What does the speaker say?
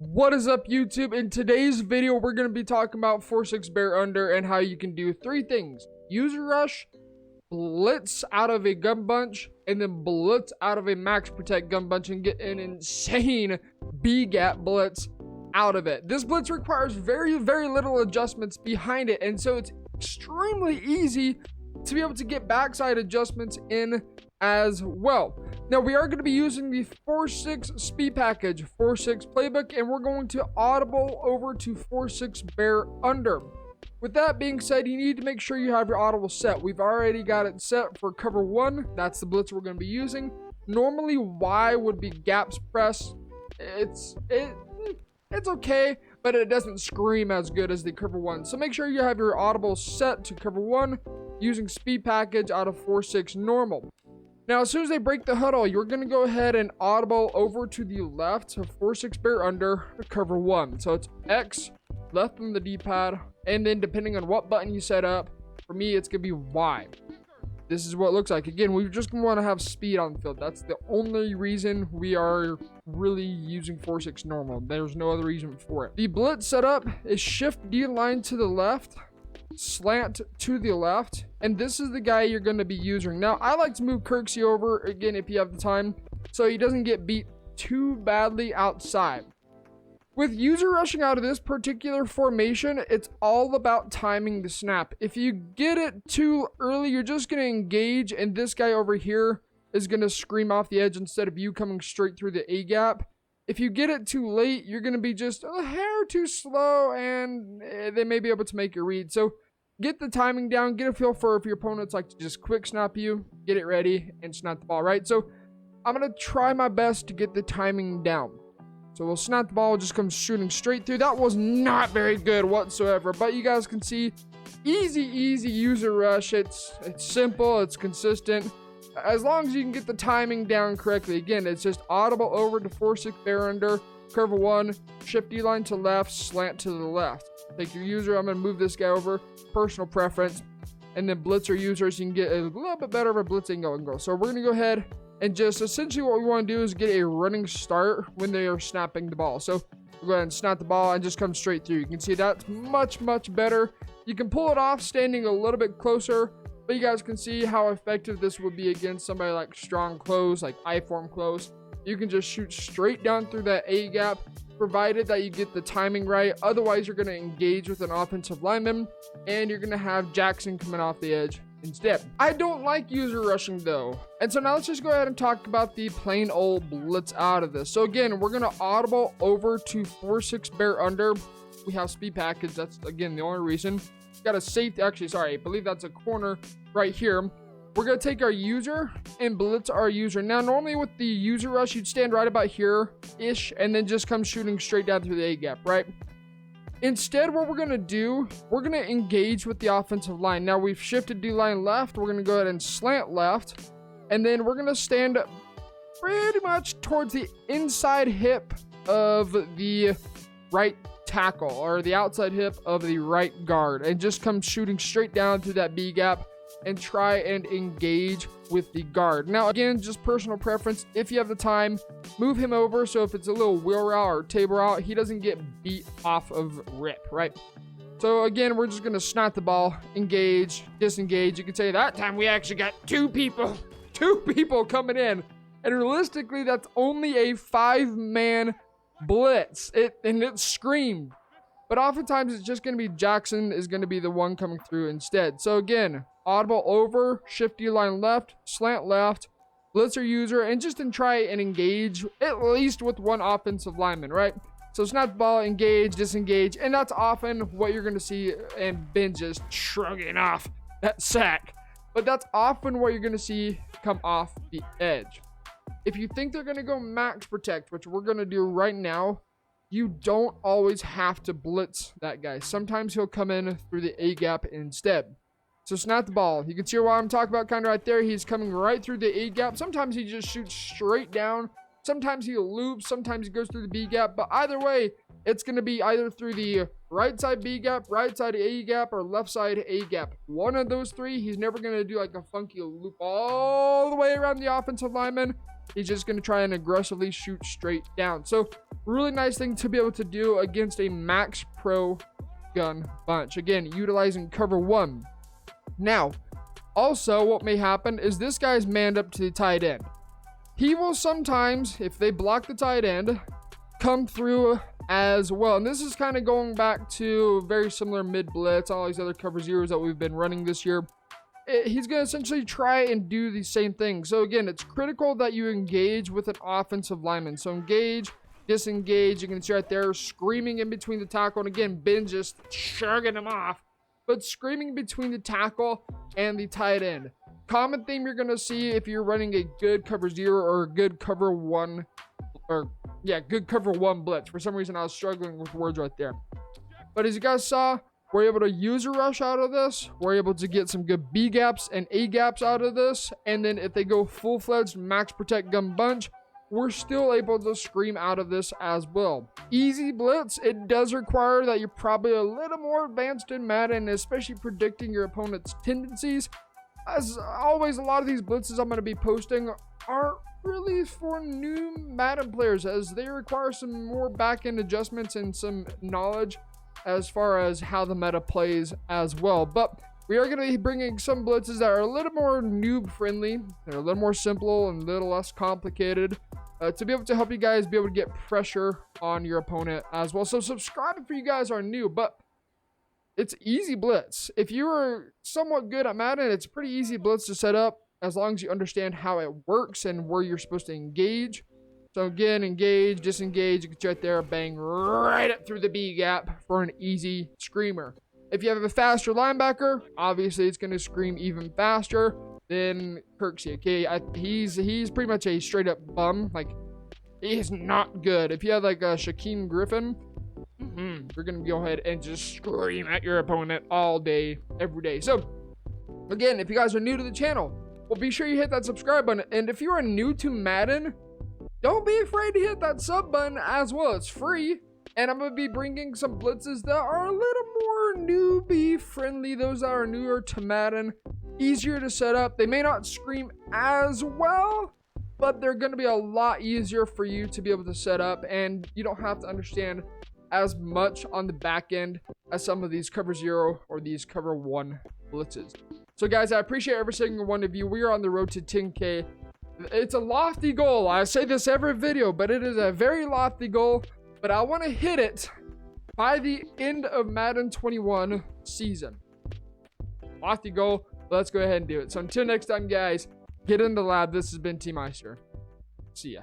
What is up, YouTube? In today's video, we're going to be talking about 4-6 bear under and how you can do three things: user rush, blitz out of a gun bunch, and then blitz out of a max protect gun bunch and get an insane B gap blitz out of it. This blitz requires very little adjustments behind it, and so it's extremely easy to be able to get backside adjustments in as well. Now we are going to be using the 4-6 speed package, 4-6 playbook, and we're going to audible over to 4-6 bear under. With that being said, you need to make sure you have your audible set. We've already got it set for cover 1. That's the blitz we're going to be using. Normally Y would be gaps press. It's okay, but it doesn't scream as good as the cover 1. So make sure you have your audible set to cover 1 using speed package out of 4-6 normal. Now, as soon as they break the huddle, you're going to go ahead and audible over to the left to 4-6 bear under cover 1. So it's X, left on the D-pad, and then depending on what button you set up, for me, it's going to be Y. This is what it looks like. Again, we just want to have speed on the field. That's the only reason we are really using 4-6 normal. There's no other reason for it. The blitz setup is shift D line to the left, slant to the left, and this is the guy you're going to be using. Now I like to move Kirksey over again if you have the time, so he doesn't get beat too badly outside. With user rushing out of this particular formation, it's all about timing the snap. If you get it too early, you're just going to engage, and this guy over here is going to scream off the edge instead of you coming straight through the A gap. If you get it too late, you're going to be just a hair too slow, and they may be able to make your read. So get the timing down, get a feel for if your opponents like to just quick snap you, get it ready, and snap the ball, right? So I'm going to try my best to get the timing down. So we'll snap the ball, just come shooting straight through. That was not very good whatsoever, but you guys can see, easy user rush. It's simple, it's consistent. As long as you can get the timing down correctly. Again, it's just audible over to 4-6 bear under, cover 1, shift D line to left, slant to the left. Take your user, I'm going to move this guy over, personal preference, and then blitzer user so you can get a little bit better of a blitzing angle. So we're going to go ahead and just essentially what we want to do is get a running start when they are snapping the ball. So we'll go ahead and snap the ball and just come straight through. You can see that's much better. You can pull it off standing a little bit closer, but you guys can see how effective this would be against somebody like strong close, like I-form close. You can just shoot straight down through that A gap, provided that you get the timing right. Otherwise, you're going to engage with an offensive lineman, and you're going to have Jackson coming off the edge instead. I don't like user rushing though. And so now let's just go ahead and talk about the plain old blitz out of this. So again, we're going to audible over to 4-6 bear under. We have speed package. That's again the only reason. Got a safety, actually, sorry, I believe that's a corner right here. We're going to take our user and blitz our user. Now, normally with the user rush, you'd stand right about here-ish and then just come shooting straight down through the A gap, right? Instead, what we're going to do, we're going to engage with the offensive line. Now, we've shifted D-line left. We're going to go ahead and slant left. And then we're going to stand pretty much towards the inside hip of the right tackle, or the outside hip of the right guard, and just come shooting straight down through that B gap and try and engage with the guard. Now, again, just personal preference. If you have the time, move him over so if it's a little wheel route or table route, he doesn't get beat off of rip, right? So again, we're just going to snap the ball, engage, disengage. You can say that time we actually got two people coming in. And realistically, that's only a 5-man blitz. It screamed. But oftentimes, it's just going to be Jackson is going to be the one coming through instead. So again, audible over, shift D line left, slant left, blitzer user, and just try and engage at least with one offensive lineman, right? So snap the ball, engage, disengage, and that's often what you're going to see, and Ben just shrugging off that sack. But that's often what you're going to see come off the edge. If you think they're going to go max protect, which we're going to do right now, you don't always have to blitz that guy. Sometimes he'll come in through the A gap instead. So snap the ball. You can see what I'm talking about kind of right there. He's coming right through the A gap. Sometimes he just shoots straight down. Sometimes he loops. Sometimes he goes through the B gap. But either way, it's going to be either through the right side B gap, right side A gap, or left side A gap. One of those three, he's never going to do like a funky loop all the way around the offensive lineman. he's just going to try and aggressively shoot straight down. So really nice thing to be able to do against a max pro gun bunch. Again, utilizing cover 1. Now, also what may happen is this guy's manned up to the tight end. He will sometimes, if they block the tight end, come through as well. And this is kind of going back to very similar mid blitz, all these other cover zeros that we've been running this year. He's going to essentially try and do the same thing. So again, it's critical that you engage with an offensive lineman. So engage, disengage. You can see right there screaming in between the tackle. And again, Ben just chugging him off, but screaming between the tackle and the tight end. Common theme you're going to see if you're running a good cover 0 or a good cover 1, or good cover 1 blitz. For some reason, I was struggling with words right there. But as you guys saw, we're able to use a rush out of this. We're able to get some good B gaps and A gaps out of this. And then if they go full-fledged max protect gun bunch, we're still able to scream out of this as well. Easy blitz, it does require that you're probably a little more advanced in Madden, especially predicting your opponent's tendencies. As always, a lot of these blitzes I'm going to be posting aren't really for new Madden players, as they require some more back-end adjustments and some knowledge as far as how the meta plays as well. But we are going to be bringing some blitzes that are a little more noob friendly. They're a little more simple and a little less complicated to be able to help you guys be able to get pressure on your opponent as well. So subscribe if you guys are new, but it's easy blitz. If you are somewhat good at Madden, it's pretty easy blitz to set up as long as you understand how it works and where you're supposed to engage. So again, engage, disengage, you can right there, bang right up through the B gap for an easy screamer. If you have a faster linebacker, obviously it's going to scream even faster than Kirksey. Okay, he's pretty much a straight up bum. Like, he's not good. If you have like a Shaquem Griffin, you're going to go ahead and just scream at your opponent all day, every day. So again, if you guys are new to the channel, well, be sure you hit that subscribe button. And if you are new to Madden, don't be afraid to hit that sub button as well. It's free. And I'm going to be bringing some blitzes that are a little more newbie friendly. Those that are newer to Madden. Easier to set up. They may not scream as well, but they're going to be a lot easier for you to be able to set up. And you don't have to understand as much on the back end as some of these cover 0 or these cover 1 blitzes. So guys, I appreciate every single one of you. We are on the road to 10K. It's a lofty goal. I say this every video, but it is a very lofty goal. But I want to hit it by the end of Madden 21 season. Lofty goal. Let's go ahead and do it. So until next time, guys, get in the lab. This has been T Meister. See ya.